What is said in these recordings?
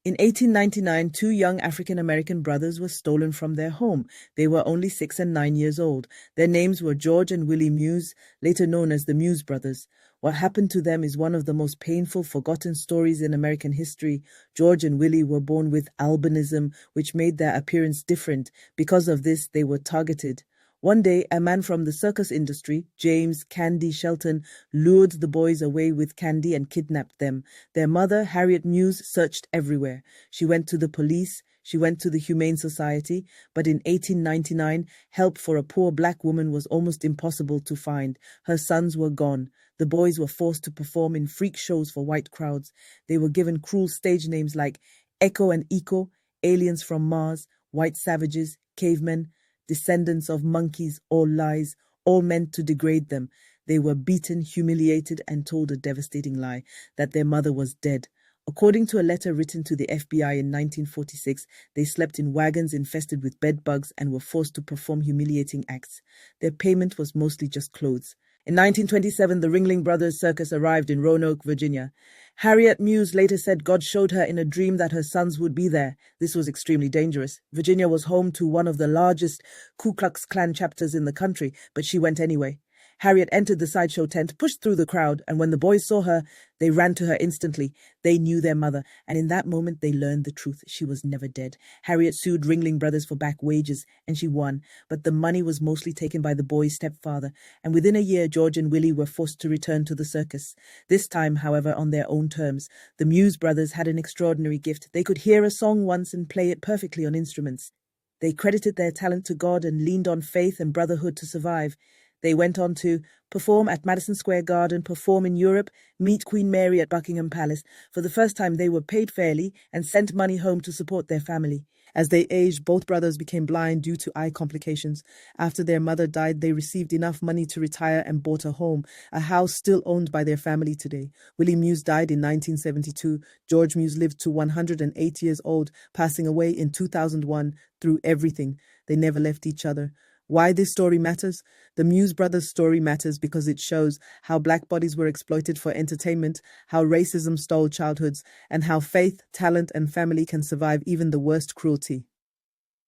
In 1899, two young African-American brothers were stolen from their home. They were only 6 and 9 years old. Their names were George and Willie Muse, later known as the Muse Brothers. What happened to them is one of the most painful, forgotten stories in American history. George and Willie were born with albinism, which made their appearance different. Because of this, they were targeted. One day, a man from the circus industry, James Candy Shelton, lured the boys away with candy and kidnapped them. Their mother, Harriet Muse, searched everywhere. She went to the police, she went to the Humane Society, but in 1899, help for a poor black woman was almost impossible to find. Her sons were gone. The boys were forced to perform in freak shows for white crowds. They were given cruel stage names like Echo and Eco, aliens from Mars, white savages, cavemen, descendants of monkeys, all lies, all meant to degrade them. They were beaten, humiliated, and told a devastating lie, that their mother was dead. According to a letter written to the FBI in 1946, they slept in wagons infested with bed bugs and were forced to perform humiliating acts. Their payment was mostly just clothes. In 1927, the Ringling Brothers Circus arrived in Roanoke, Virginia. Harriet Muse later said God showed her in a dream that her sons would be there. This was extremely dangerous. Virginia was home to one of the largest Ku Klux Klan chapters in the country, but she went anyway. Harriet entered the sideshow tent, pushed through the crowd, and when the boys saw her, they ran to her instantly. They knew their mother, and in that moment they learned the truth. She was never dead. Harriet sued Ringling Brothers for back wages, and she won, but the money was mostly taken by the boys' stepfather, and within a year George and Willie were forced to return to the circus. This time, however, on their own terms. The Muse Brothers had an extraordinary gift. They could hear a song once and play it perfectly on instruments. They credited their talent to God and leaned on faith and brotherhood to survive. They went on to perform at Madison Square Garden, perform in Europe, meet Queen Mary at Buckingham Palace. For the first time, they were paid fairly and sent money home to support their family. As they aged, both brothers became blind due to eye complications. After their mother died, they received enough money to retire and bought a home, a house still owned by their family today. Willie Muse died in 1972. George Muse lived to 108 years old, passing away in 2001 through everything. They never left each other. Why this story matters? The Muse Brothers' story matters because it shows how black bodies were exploited for entertainment, how racism stole childhoods, and how faith, talent, and family can survive even the worst cruelty.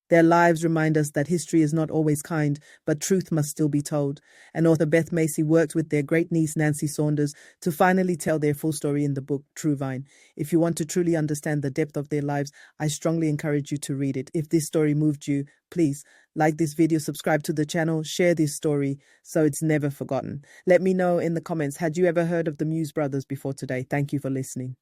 Their lives remind us that history is not always kind, but truth must still be told. And author Beth Macy worked with their great niece Nancy Saunders to finally tell their full story in the book True Vine. If you want to truly understand the depth of their lives, I strongly encourage you to read it. If this story moved you, please like this video, subscribe to the channel, share this story so it's never forgotten. Let me know in the comments, had you ever heard of the Muse Brothers before today? Thank you for listening.